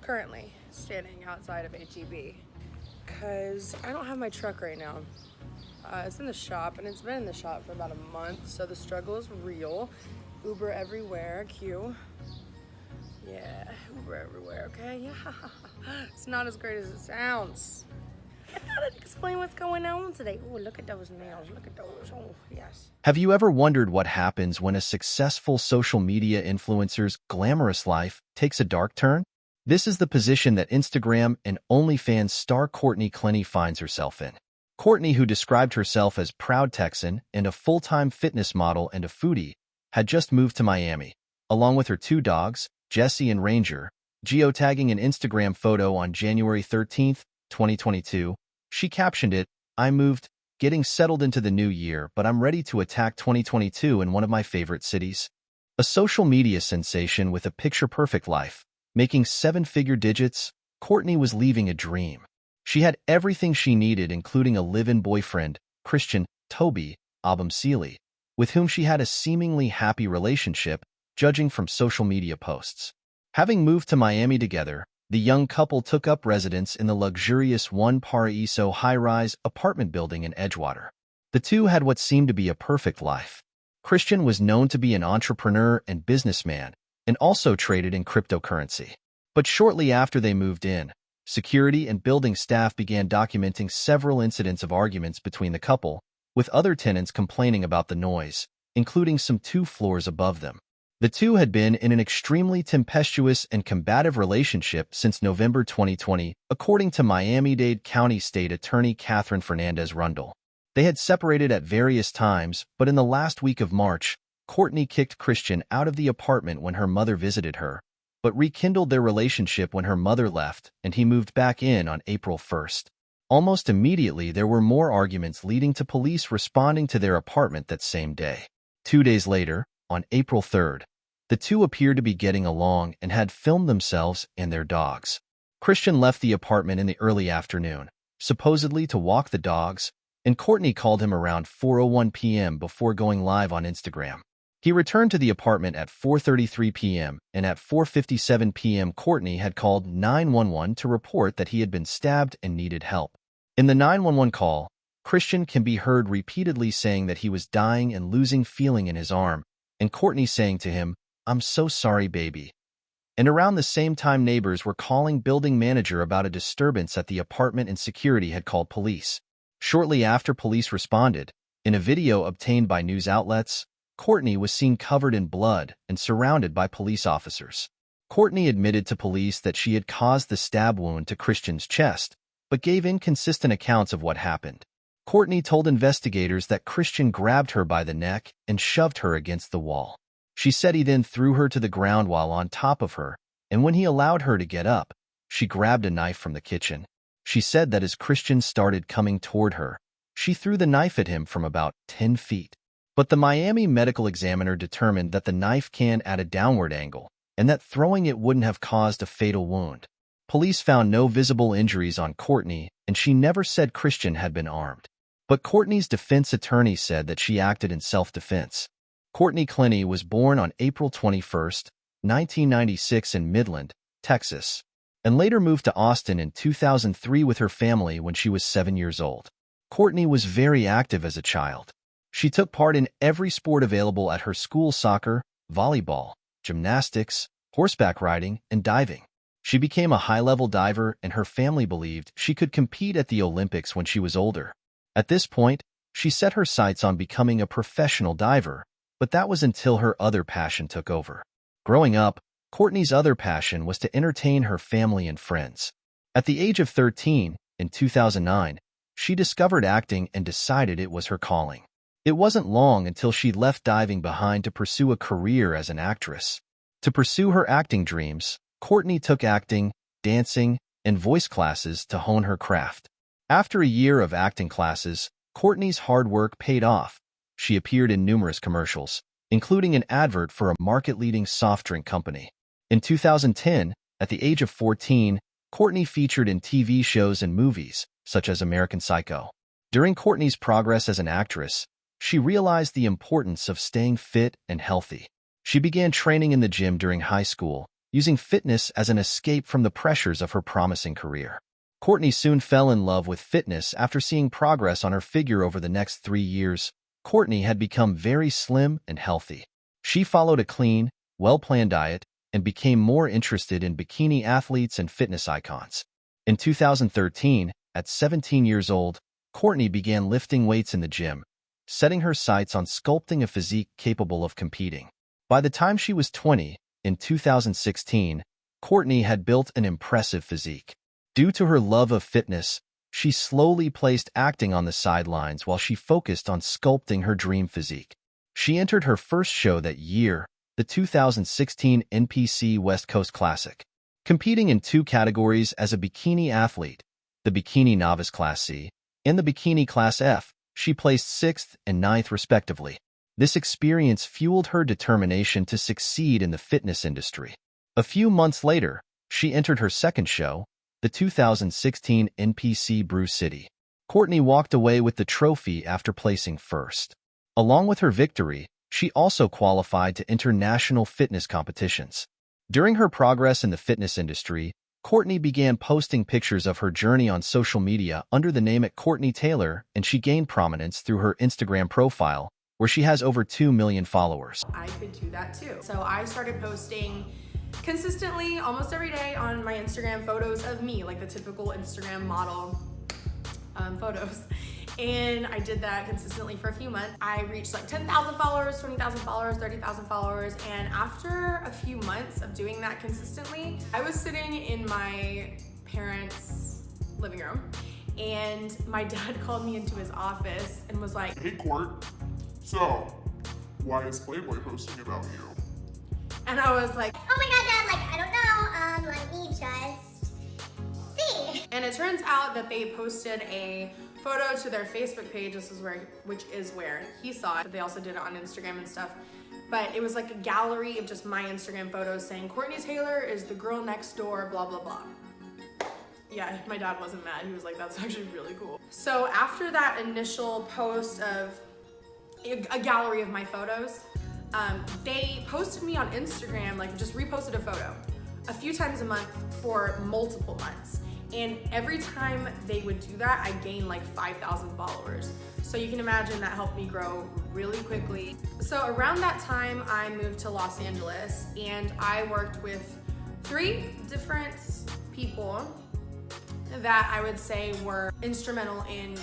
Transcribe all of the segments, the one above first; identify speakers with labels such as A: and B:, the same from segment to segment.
A: currently standing outside of HEB because I don't have my truck right now. It's in the shop, and it's been in the shop for about a month, so the struggle is real. Uber everywhere, Q. Yeah, Uber everywhere, okay? Yeah, it's not as great as it sounds. I gotta explain what's going on today. Oh, look at those nails, look at those, oh, yes.
B: Have you ever wondered what happens when a successful social media influencer's glamorous life takes a dark turn? This is the position that Instagram and OnlyFans star Courtney Clenney finds herself in. Courtney, who described herself as proud Texan and a full-time fitness model and a foodie, had just moved to Miami, along with her two dogs, Jesse and Ranger. Geotagging an Instagram photo on January 13, 2022, she captioned it, "I moved, getting settled into the new year, but I'm ready to attack 2022 in one of my favorite cities." A social media sensation with a picture-perfect life, making seven-figure digits, Courtney was living a dream. She had everything she needed, including a live-in boyfriend, Christian Toby Abumsili, with whom she had a seemingly happy relationship, judging from social media posts. Having moved to Miami together, the young couple took up residence in the luxurious One Paraíso high-rise apartment building in Edgewater. The two had what seemed to be a perfect life. Christian was known to be an entrepreneur and businessman, and also traded in cryptocurrency. But shortly after they moved in, security and building staff began documenting several incidents of arguments between the couple, with other tenants complaining about the noise, including some 2 floors above them. The two had been in an extremely tempestuous and combative relationship since November 2020, according to Miami-Dade County State Attorney Catherine Fernandez Rundle. They had separated at various times, but in the last week of March, Courtney kicked Christian out of the apartment when her mother visited her, but rekindled their relationship when her mother left, and he moved back in on April 1st. Almost immediately, there were more arguments, leading to police responding to their apartment that same day. 2 days later, on April 3rd, the two appeared to be getting along and had filmed themselves and their dogs. Christian left the apartment in the early afternoon, supposedly to walk the dogs, and Courtney called him around 4:01 p.m. before going live on Instagram. He returned to the apartment at 4:33 p.m., and at 4:57 p.m. Courtney had called 911 to report that he had been stabbed and needed help. In the 911 call, Christian can be heard repeatedly saying that he was dying and losing feeling in his arm, and Courtney saying to him, "I'm so sorry, baby." And around the same time, neighbors were calling building manager about a disturbance at the apartment, and security had called police. Shortly after police responded, in a video obtained by news outlets, Courtney was seen covered in blood and surrounded by police officers. Courtney admitted to police that she had caused the stab wound to Christian's chest, but gave inconsistent accounts of what happened. Courtney told investigators that Christian grabbed her by the neck and shoved her against the wall. She said he then threw her to the ground while on top of her, and when he allowed her to get up, she grabbed a knife from the kitchen. She said that as Christian started coming toward her, she threw the knife at him from about 10 feet. But the Miami medical examiner determined that the knife can at a downward angle, and that throwing it wouldn't have caused a fatal wound. Police found no visible injuries on Courtney, and she never said Christian had been armed. But Courtney's defense attorney said that she acted in self-defense. Courtney Clenney was born on April 21, 1996 in Midland, Texas, and later moved to Austin in 2003 with her family when she was 7 years old. Courtney was very active as a child. She took part in every sport available at her school: soccer, volleyball, gymnastics, horseback riding, and diving. She became a high-level diver, and her family believed she could compete at the Olympics when she was older. At this point, she set her sights on becoming a professional diver, but that was until her other passion took over. Growing up, Courtney's other passion was to entertain her family and friends. At the age of 13, in 2009, she discovered acting and decided it was her calling. It wasn't long until she left diving behind to pursue a career as an actress. To pursue her acting dreams, Courtney took acting, dancing, and voice classes to hone her craft. After a year of acting classes, Courtney's hard work paid off. She appeared in numerous commercials, including an advert for a market-leading soft drink company. In 2010, at the age of 14, Courtney featured in TV shows and movies, such as American Psycho. During Courtney's progress as an actress, she realized the importance of staying fit and healthy. She began training in the gym during high school, using fitness as an escape from the pressures of her promising career. Courtney soon fell in love with fitness after seeing progress on her figure over the next 3 years. Courtney had become very slim and healthy. She followed a clean, well-planned diet and became more interested in bikini athletes and fitness icons. In 2013, at 17 years old, Courtney began lifting weights in the gym, setting her sights on sculpting a physique capable of competing. By the time she was 20, in 2016, Courtney had built an impressive physique. Due to her love of fitness, she slowly placed acting on the sidelines while she focused on sculpting her dream physique. She entered her first show that year, the 2016 NPC West Coast Classic. Competing in 2 categories as a bikini athlete, the Bikini Novice Class C and the Bikini Class F, she placed 6th and 9th respectively. This experience fueled her determination to succeed in the fitness industry. A few months later, she entered her second show, the 2016 NPC Brew City. Courtney walked away with the trophy after placing first. Along with her victory, she also qualified to international fitness competitions. During her progress in the fitness industry, Courtney began posting pictures of her journey on social media under the name @Courtney Taylor, and she gained prominence through her Instagram profile, where she has over 2 million followers.
A: I could do that too. So I started posting consistently almost every day on my Instagram photos of me, like the typical Instagram model photos. And I did that consistently for a few months. I reached like 10,000 followers, 20,000 followers, 30,000 followers. And after a few months of doing that consistently, I was sitting in my parents' living room and my dad called me into his office and was like,
C: "Hey Court, so why is Playboy posting about you?"
A: And I was like,
D: "Oh my god, Dad, like, I don't know, let me just see."
A: And it turns out that they posted a photo to their Facebook page, which is where he saw it, but they also did it on Instagram and stuff. But it was like a gallery of just my Instagram photos saying, "Courtney Taylor is the girl next door, blah, blah, blah." Yeah, my dad wasn't mad. He was like, "That's actually really cool." So after that initial post of a gallery of my photos, they posted me on Instagram, like just reposted a photo a few times a month for multiple months. And every time they would do that, I gained like 5,000 followers. So you can imagine that helped me grow really quickly. So around that time, I moved to Los Angeles and I worked with 3 different people that I would say were instrumental in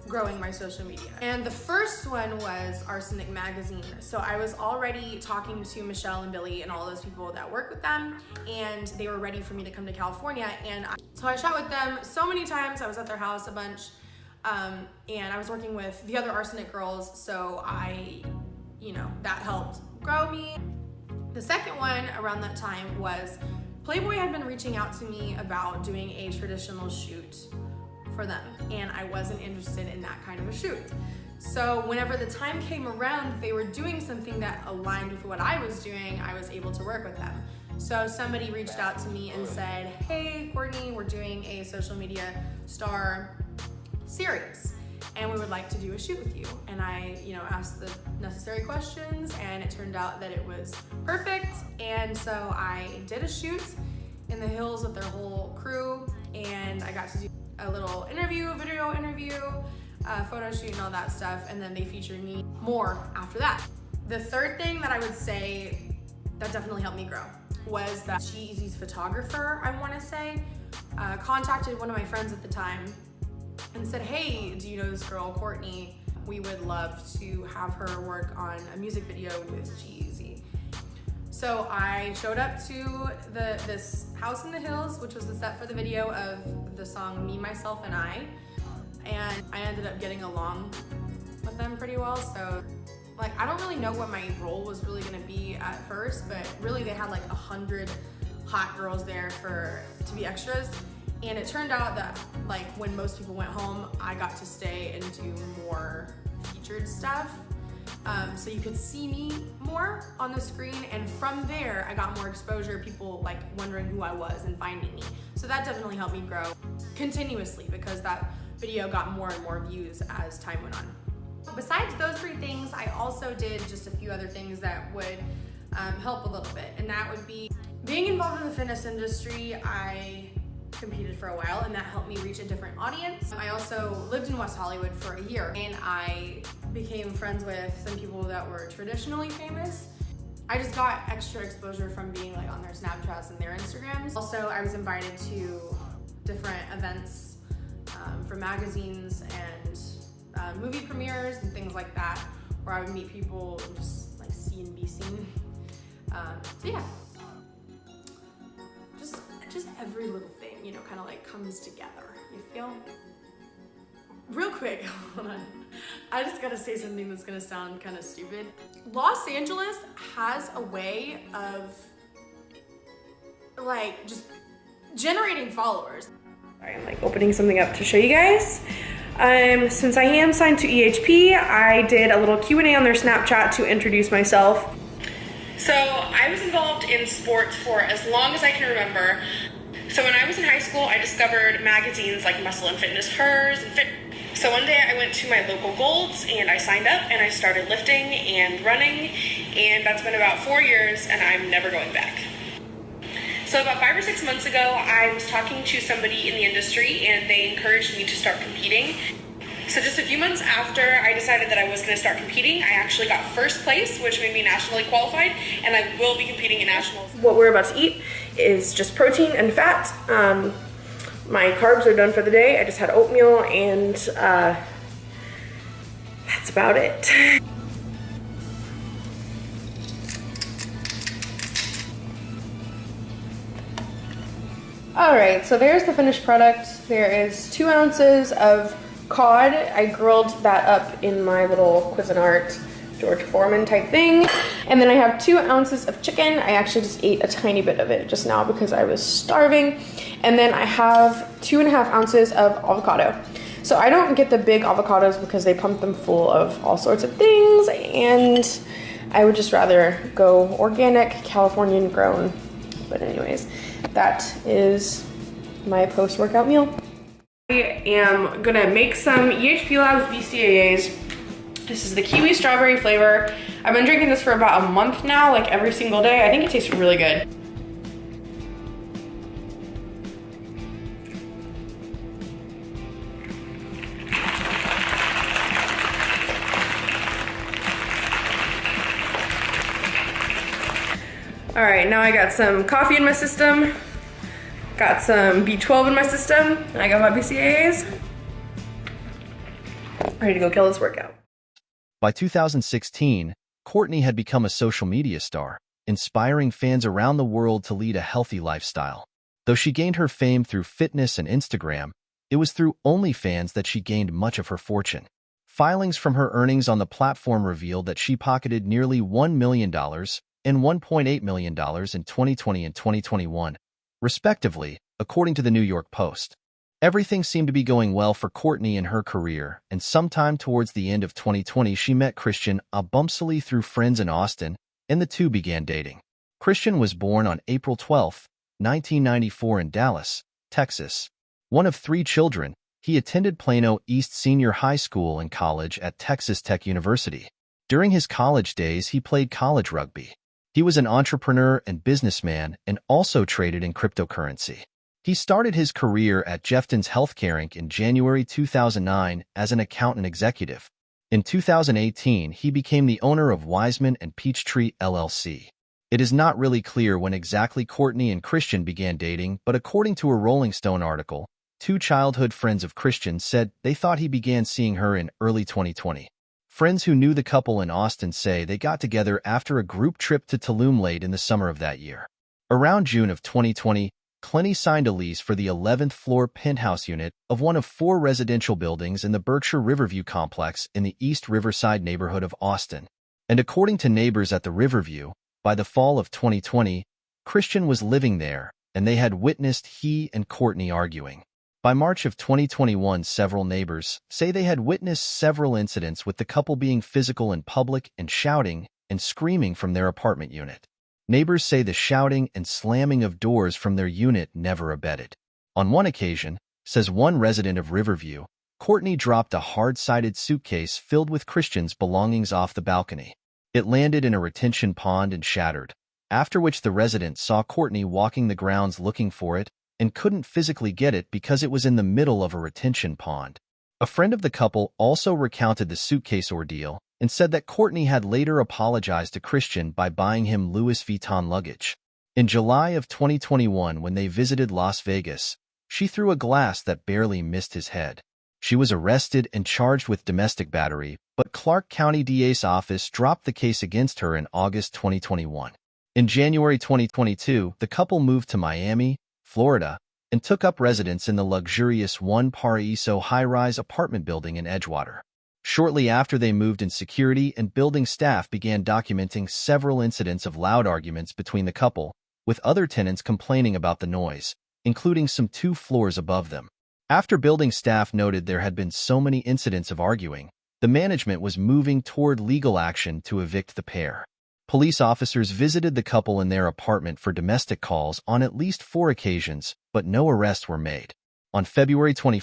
A: growing my social media. And the first one was Arsenic Magazine. So I was already talking to Michelle and Billy and all those people that work with them, and they were ready for me to come to California. So I shot with them so many times. I was at their house a bunch, and I was working with the other Arsenic girls, so that helped grow me. The second one around that time was Playboy had been reaching out to me about doing a traditional shoot for them, and I wasn't interested in that kind of a shoot. So whenever the time came around, they were doing something that aligned with what I was doing, I was able to work with them. So somebody reached out to me and said, "Hey Courtney, we're doing a social media star series and we would like to do a shoot with you." And I, asked the necessary questions, and it turned out that it was perfect. And so I did a shoot in the hills with their whole crew, and I got to do a little interview, video interview, photo shoot and all that stuff, and then they featured me more after that. The third thing that I would say that definitely helped me grow was that Jeezy's photographer, I want to say, contacted one of my friends at the time and said, "Hey, do you know this girl, Courtney? We would love to have her work on a music video with Jeezy." So I showed up to this house in the hills, which was the set for the video of the song Me, Myself, and I ended up getting along with them pretty well. So I don't really know what my role was really gonna be at first, but really they had like 100 hot girls there to be extras. And it turned out that when most people went home, I got to stay and do more featured stuff. So you could see me more on the screen, and from there I got more exposure, people wondering who I was and finding me. So that definitely helped me grow continuously, because that video got more and more views as time went on. Besides those 3 things, I also did just a few other things that would help a little bit, and that would be Being involved in the fitness industry, I competed for a while, and that helped me reach a different audience. I also lived in West Hollywood for a year, and I became friends with some people that were traditionally famous. I just got extra exposure from being like on their Snapchats and their Instagrams. Also, I was invited to different events for magazines and movie premieres and things like that, where I would meet people and just like see and be seen. So yeah, just every little thing, you know, kind of like comes together, you feel? Real quick, hold on. I just gotta say something that's gonna sound kind of stupid. Los Angeles has a way of like just generating followers. Sorry, I'm like opening something up to show you guys. Since I am signed to EHP, I did a little Q&A on their Snapchat to introduce myself. So I was involved in sports for as long as I can remember. So when I was in high school, I discovered magazines like Muscle and Fitness, Hers, and Fit. So one day I went to my local Golds and I signed up and I started lifting and running, and that's been about 4 years and I'm never going back. So about 5 or 6 months ago, I was talking to somebody in the industry and they encouraged me to start competing. So just a few months after I decided that I was gonna start competing, I actually got first place, which made me nationally qualified, and I will be competing in nationals. What we're about to eat is just protein and fat. My carbs are done for the day. I just had oatmeal and that's about it. All right, so there's the finished product. There is 2 ounces of cod. I grilled that up in my little Cuisinart George Foreman type thing. And then I have 2 ounces of chicken. I actually just ate a tiny bit of it just now because I was starving. And then I have 2.5 ounces of avocado. So I don't get the big avocados because they pump them full of all sorts of things, and I would just rather go organic, Californian grown. But anyways, that is my post-workout meal. I am gonna make some EHP Labs BCAAs. This is the kiwi strawberry flavor. I've been drinking this for about a month now, like every single day. I think it tastes really good. All right, now I got some coffee in my system, got some B12 in my system, and I got my BCAAs. Ready to go kill this workout.
B: By 2016, Courtney had become a social media star, inspiring fans around the world to lead a healthy lifestyle. Though she gained her fame through fitness and Instagram, it was through OnlyFans that she gained much of her fortune. Filings from her earnings on the platform revealed that she pocketed nearly $1 million and $1.8 million in 2020 and 2021, respectively, according to the New York Post. Everything seemed to be going well for Courtney in her career, and sometime towards the end of 2020 she met Christian Abumsely through friends in Austin, and the two began dating. Christian was born on April 12, 1994 in Dallas, Texas. One of 3 children, he attended Plano East Senior High School and college at Texas Tech University. During his college days, he played college rugby. He was an entrepreneur and businessman and also traded in cryptocurrency. He started his career at Jeffton's Healthcare Inc. in January 2009 as an accountant executive. In 2018, he became the owner of Wiseman and Peachtree LLC. It is not really clear when exactly Courtney and Christian began dating, but according to a Rolling Stone article, 2 childhood friends of Christian said they thought he began seeing her in early 2020. Friends who knew the couple in Austin say they got together after a group trip to Tulum late in the summer of that year. Around June of 2020, Clenney signed a lease for the 11th floor penthouse unit of one of 4 residential buildings in the Berkshire Riverview complex in the East Riverside neighborhood of Austin. And according to neighbors at the Riverview, by the fall of 2020, Christian was living there, and they had witnessed he and Courtney arguing. By March of 2021, several neighbors say they had witnessed several incidents with the couple being physical in public and shouting and screaming from their apartment unit. Neighbors say the shouting and slamming of doors from their unit never abated. On one occasion, says one resident of Riverview, Courtney dropped a hard-sided suitcase filled with Christian's belongings off the balcony. It landed in a retention pond and shattered. after which the resident saw Courtney walking the grounds looking for it and couldn't physically get it because it was in the middle of a retention pond. A friend of the couple also recounted the suitcase ordeal and said that Courtney had later apologized to Christian by buying him Louis Vuitton luggage. In July of 2021, when they visited Las Vegas, she threw a glass that barely missed his head. She was arrested and charged with domestic battery, but Clark County DA's office dropped the case against her in August 2021. In January 2022, the couple moved to Miami, Florida, and took up residence in the luxurious One Paraiso high-rise apartment building in Edgewater. Shortly after they moved in, security and building staff began documenting several incidents of loud arguments between the couple, with other tenants complaining about the noise, including some 2 floors above them. After building staff noted there had been so many incidents of arguing, the management was moving toward legal action to evict the pair. Police officers visited the couple in their apartment for domestic calls on at least 4 occasions, but no arrests were made. On February 21,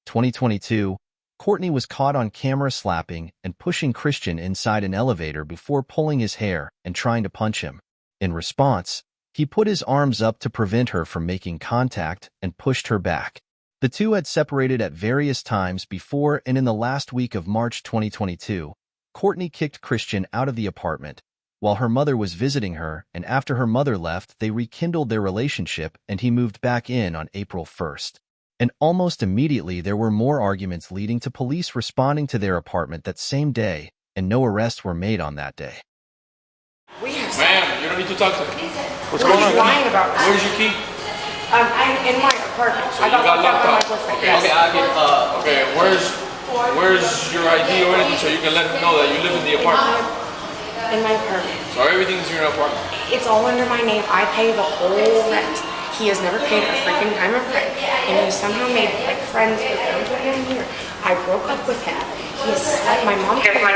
B: 2022, Courtney was caught on camera slapping and pushing Christian inside an elevator before pulling his hair and trying to punch him. In response, he put his arms up to prevent her from making contact and pushed her back. The two had separated at various times before, and in the last week of March 2022, Courtney kicked Christian out of the apartment while her mother was visiting her, and after her mother left, they rekindled their relationship and he moved back in on April 1st. And almost immediately there were more arguments, leading to police responding to their apartment that same day, and no arrests were made on that day.
E: Ma'am, you don't need to talk to me. What's
A: What
E: going
A: are
E: on?
A: you lying about?
E: Where's your key?
A: I'm in my apartment.
E: So
A: I
E: you got locked
A: my
E: up.
A: boyfriend.
E: Okay, okay, I'll get, okay, where's your ID or anything so you can let them know that you live in the apartment?
A: In my apartment.
E: So everything's in your apartment.
A: It's all under my name. I pay the whole rent. He has never paid a freaking dime of rent, and he somehow made like friends with him. Look at him here. I broke up with him. He has slept. My mom came out.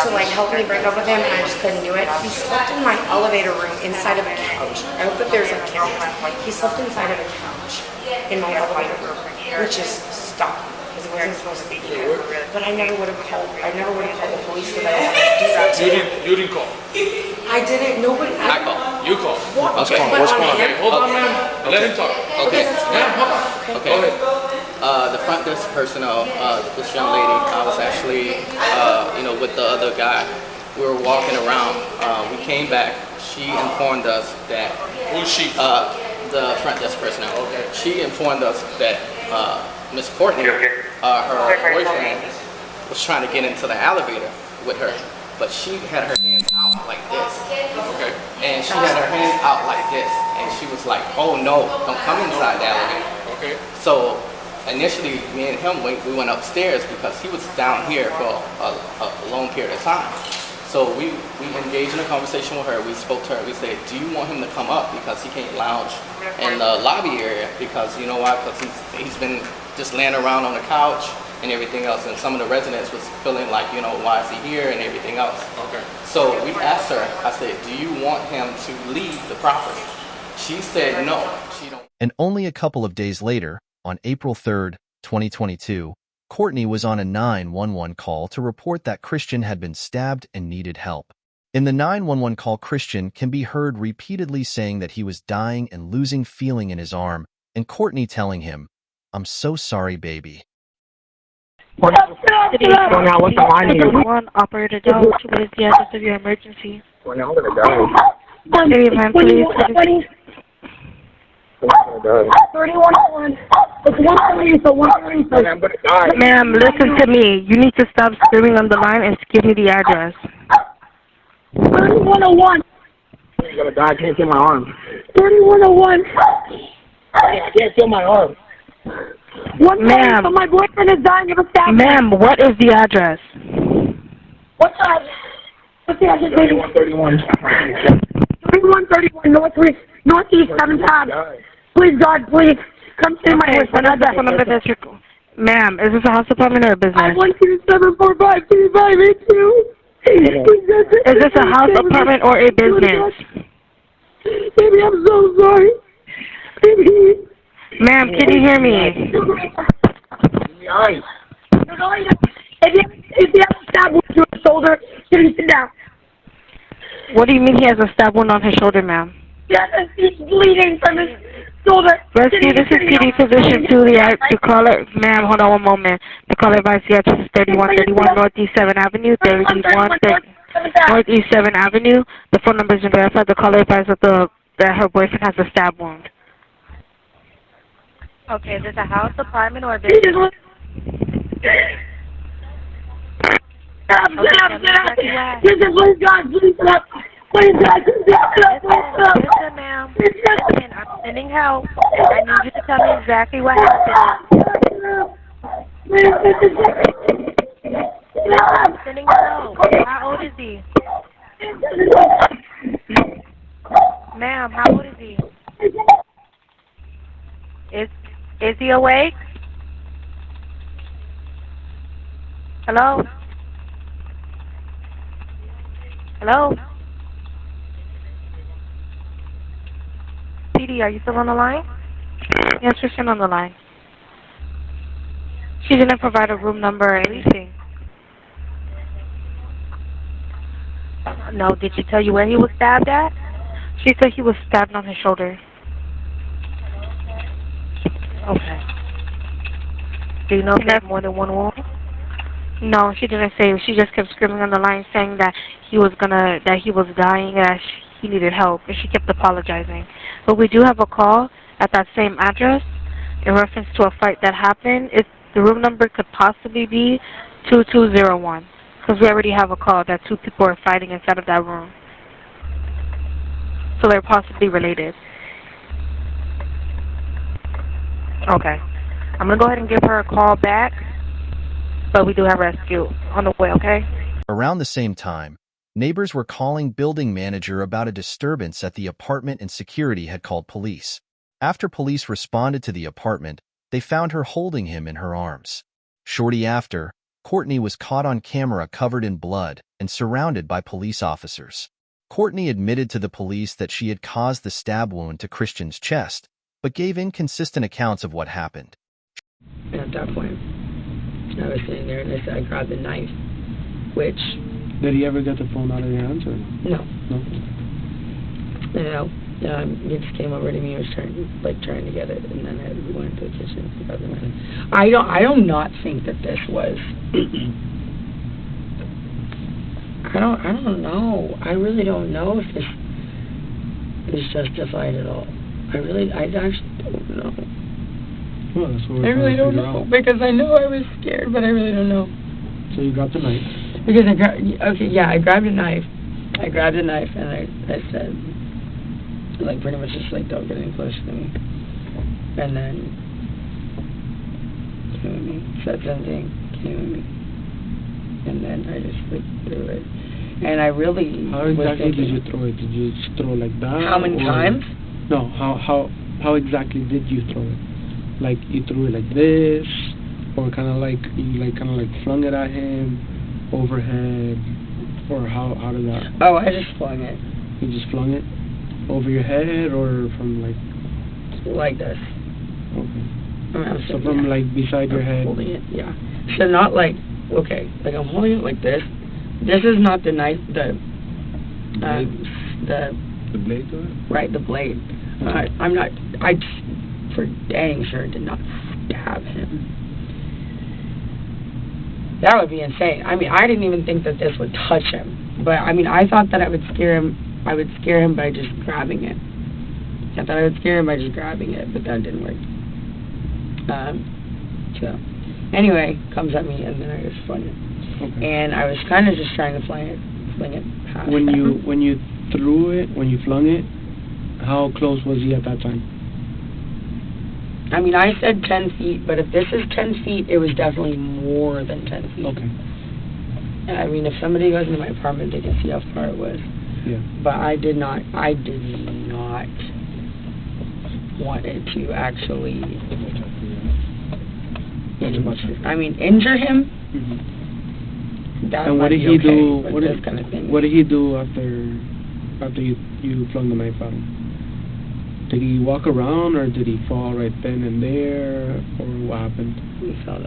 A: To like help me break up with him, and I just couldn't do it. He slept in my elevator room inside of a couch. I hope that there's a camera. He slept inside of a couch in my elevator room, which is stop. Because it wasn't supposed to be here. But I never would have called. I never would have called the police because I don't want to do that to him.
E: You didn't call.
A: I didn't. Nobody.
E: I called. You called.
A: What?
E: Okay.
A: What's going on?
E: Okay, hold on, ma'am. Let him talk.
F: Okay.
E: Ma'am, hold on.
F: Okay.
E: Go ahead.
F: The front desk personnel, this young lady, I was actually, with the other guy. We were walking around. We came back. She informed us that.
E: Who's she?
F: The front desk personnel.
E: Okay.
F: She informed us that Miss Courtney, her boyfriend, was trying to get into the elevator with her, but she had her hands out like this.
E: Okay.
F: And she had her hands out like this, and she was like, "Oh no, don't come inside the elevator."
E: Okay.
F: So initially, me and him, we went upstairs because he was down here for a long period of time. So we engaged in a conversation with her. We spoke to her. We said, "Do you want him to come up because he can't lounge in the lobby area? Because you know why? Because he's been just laying around on the couch and everything else. And some of the residents was feeling like, why is he here and everything else."
E: Okay.
F: So we asked her. I said, "Do you want him to leave the property?" She said no. She don't.
B: And only a couple of days later, on April 3rd, 2022, Courtney was on a 911 call to report that Christian had been stabbed and needed help. In the 911 call, Christian can be heard repeatedly saying that he was dying and losing feeling in his arm, and Courtney telling him, "I'm so sorry, baby."
G: One operator dial. What is the address of your emergency?
H: Well, now I'm gonna die.
G: Hey, man, please.
H: 3101. It's 130, so 130. I'm gonna die.
G: Ma'am, listen to me. You need to stop screaming on the line and give me the address.
H: 3101. I'm gonna die. I can't feel my arm. 3101. I can't feel my arm.
G: Ma'am,
H: so my boyfriend is dying of a stab.
G: Ma'am, what is the address?
H: What's that? What's the address? 3131. 3131 Northeast 7th Ave. Please, God, please. Come save my boyfriend.
G: Another district. Ma'am, is this a house apartment or a business?
H: 127452582.
G: Is this a house apartment or a business?
H: Baby, I'm so sorry. Baby.
G: Ma'am, can you hear me?
H: If you have a stab wound to your shoulder, you can sit down.
G: What do you mean he has a stab wound on his shoulder, ma'am?
H: Yes, he's bleeding from his shoulder.
G: Rescue, this is PD position 2, the caller, ma'am, hold on one moment. The caller advised the address is 3131 Northeast 7th Avenue, 31 Northeast 7th Avenue. The phone number is verified. The caller advised that her boyfriend has a stab wound. Okay, is this a house, apartment, or a business?
H: Get up. Get the police guard, please get up. Please get up.
G: Listen, ma'am. Listen, I'm sending help. I need you to tell me exactly what happened. I'm sending help. How old is he? Ma'am, how old is he? Is he awake? Hello? Hello? PD, are you still on the line? Yes, we're still on the line. She didn't provide a room number or anything. No, did she tell you where he was stabbed at? She said he was stabbed on his shoulder. Okay. Do you know if he had more than one wound? No, she didn't say. She just kept screaming on the line saying that he was dying, that he needed help, and she kept apologizing. But we do have a call at that same address in reference to a fight that happened. The room number could possibly be 2201, because we already have a call that 2 people are fighting inside of that room. So they're possibly related. Okay. I'm going to go ahead and give her a call back, but we do have rescue on the way, okay?
B: Around the same time, neighbors were calling building manager about a disturbance at the apartment, and security had called police. After police responded to the apartment, they found her holding him in her arms. Shortly after, Courtney was caught on camera covered in blood and surrounded by police officers. Courtney admitted to the police that she had caused the stab wound to Christian's chest, but gave inconsistent accounts of what happened.
I: At that point, I was sitting there and I said I grabbed the knife, which...
J: Did he ever get the phone out of your hands? Or?
I: No.
J: No?
I: No. He just came over to me and was trying to get it, and then I went to the kitchen and grabbed the knife. I do not think that this was... I don't know. I really don't know if this is justified at all. I actually don't know.
J: Well, that's what
I: I really don't know, because I know I was scared, but I really don't know.
J: So you grabbed the knife?
I: Because I grabbed a knife. I grabbed a knife and I said, like, pretty much just like, don't get any closer to me. And then came with me, said something, came with me, and then I just like threw it. And I really
J: How exactly did you throw it? Did you just throw like that?
I: How many times?
J: No, how exactly did you throw it? Like you threw it like this, or kind of like you flung it at him, overhead, or how did that?
I: Oh, I just flung it.
J: You just flung it over your head, or from
I: like this.
J: Okay. So from like beside your head.
I: Holding it, yeah. So not like I'm holding it like this. This is not the knife. The
J: blade to it?
I: Right, the blade.
J: Okay.
I: I for dang sure did not stab him. That would be insane. I mean, I didn't even think that this would touch him. But I mean, I thought that I would scare him. I would scare him by just grabbing it. I thought I would scare him by just grabbing it, but that didn't work. So anyway, comes at me and then I just flung it.
J: Okay.
I: And I was kind of just trying to fling it past.
J: When you threw it, when you flung it, how close was he at that time?
I: I mean, I said 10 feet, but if this is 10 feet, it was definitely more than 10 feet.
J: Okay.
I: I mean, if somebody goes into my apartment, they can see how far it was.
J: Yeah.
I: But I did not want it to actually injure him.
J: Mm-hmm.
I: That
J: and what did he do? What did he do after you flung the knife at him? Did he walk around, or did he fall right then and there, or what happened?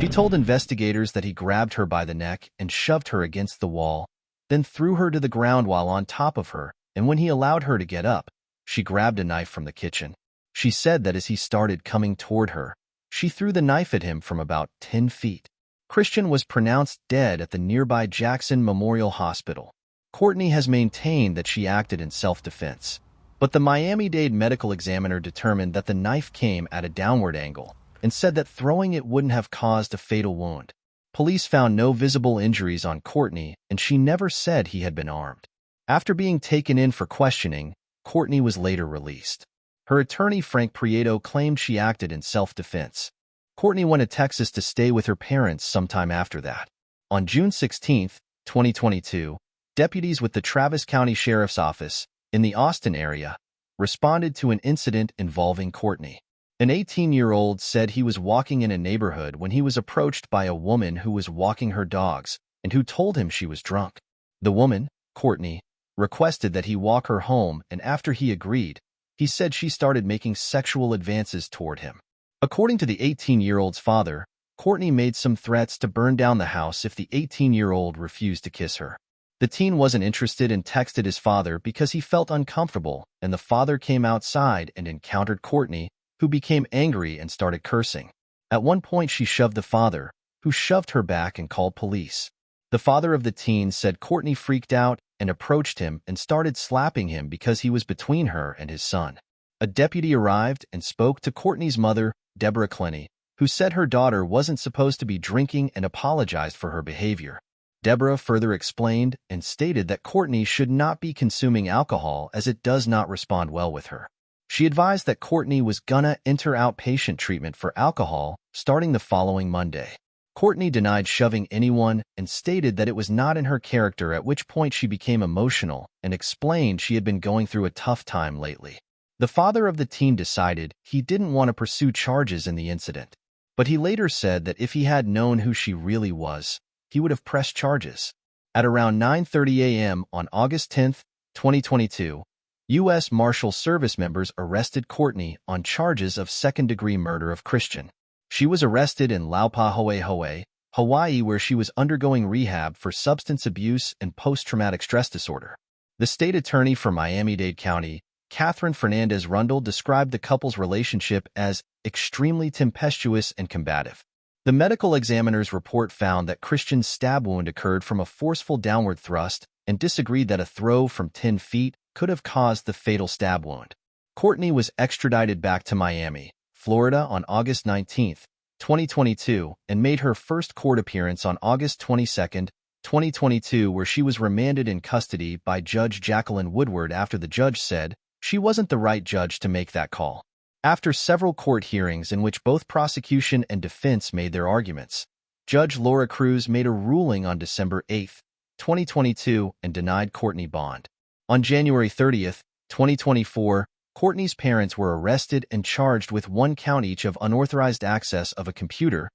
B: She told investigators that he grabbed her by the neck and shoved her against the wall. then threw her to the ground while on top of her, and when he allowed her to get up, she grabbed a knife from the kitchen. She said that as he started coming toward her, she threw the knife at him from about 10 feet. Christian was pronounced dead at the nearby Jackson Memorial Hospital. Courtney has maintained that she acted in self-defense, but the Miami-Dade medical examiner determined that the knife came at a downward angle and said that throwing it wouldn't have caused a fatal wound. Police found no visible injuries on Courtney, and she never said he had been armed. After being taken in for questioning, Courtney was later released. Her attorney, Frank Prieto, claimed she acted in self-defense. Courtney went to Texas to stay with her parents sometime after that. On June 16, 2022, deputies with the Travis County Sheriff's Office in the Austin area responded to an incident involving Courtney. An 18-year-old said he was walking in a neighborhood when he was approached by a woman who was walking her dogs and who told him she was drunk. The woman, Courtney, requested that he walk her home, and after he agreed, he said she started making sexual advances toward him. According to the 18-year-old's father, Courtney made some threats to burn down the house if the 18-year-old refused to kiss her. The teen wasn't interested and texted his father because he felt uncomfortable, and the father came outside and encountered Courtney, who became angry and started cursing. At one point, she shoved the father, who shoved her back and called police. The father of the teen said Courtney freaked out and approached him and started slapping him because he was between her and his son. A deputy arrived and spoke to Courtney's mother, Deborah Clenney, who said her daughter wasn't supposed to be drinking and apologized for her behavior. Deborah further explained and stated that Courtney should not be consuming alcohol as it does not respond well with her. She advised that Courtney was gonna enter outpatient treatment for alcohol starting the following Monday. Courtney denied shoving anyone and stated that it was not in her character, at which point she became emotional and explained she had been going through a tough time lately. The father of the teen decided he didn't want to pursue charges in the incident, but he later said that if he had known who she really was, he would have pressed charges. At around 9:30 a.m. on August 10, 2022, U.S. Marshal Service members arrested Courtney on charges of second-degree murder of Christian. She was arrested in Laupahoehoe, Hawaii, where she was undergoing rehab for substance abuse and post-traumatic stress disorder. The state attorney for Miami-Dade County, Catherine Fernandez Rundle, described the couple's relationship as extremely tempestuous and combative. The medical examiner's report found that Christian's stab wound occurred from a forceful downward thrust and disagreed that a throw from 10 feet could have caused the fatal stab wound. Courtney was extradited back to Miami, Florida on August 19, 2022, and made her first court appearance on August 22, 2022, where she was remanded in custody by Judge Jacqueline Woodward after the judge said she wasn't the right judge to make that call. After several court hearings in which both prosecution and defense made their arguments, Judge Laura Cruz made a ruling on December 8, 2022, and denied Courtney bond. On January 30, 2024, Courtney's parents were arrested and charged with 1 count each of unauthorized access of a computer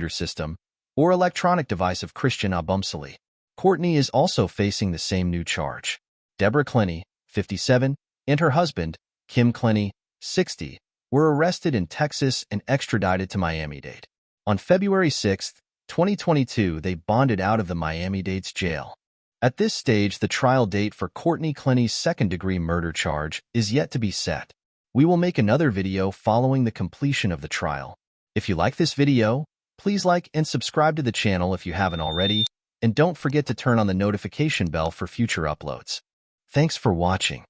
B: system, or electronic device of Christian Abumsali. Courtney is also facing the same new charge. Deborah Clenney, 57, and her husband, Kim Clenney, 60, were arrested in Texas and extradited to Miami-Dade. On February 6, 2022, they bonded out of the Miami-Dade's jail. At this stage, the trial date for Courtney Clenney's second-degree murder charge is yet to be set. We will make another video following the completion of the trial. If you like this video, please like and subscribe to the channel if you haven't already, and don't forget to turn on the notification bell for future uploads. Thanks for watching.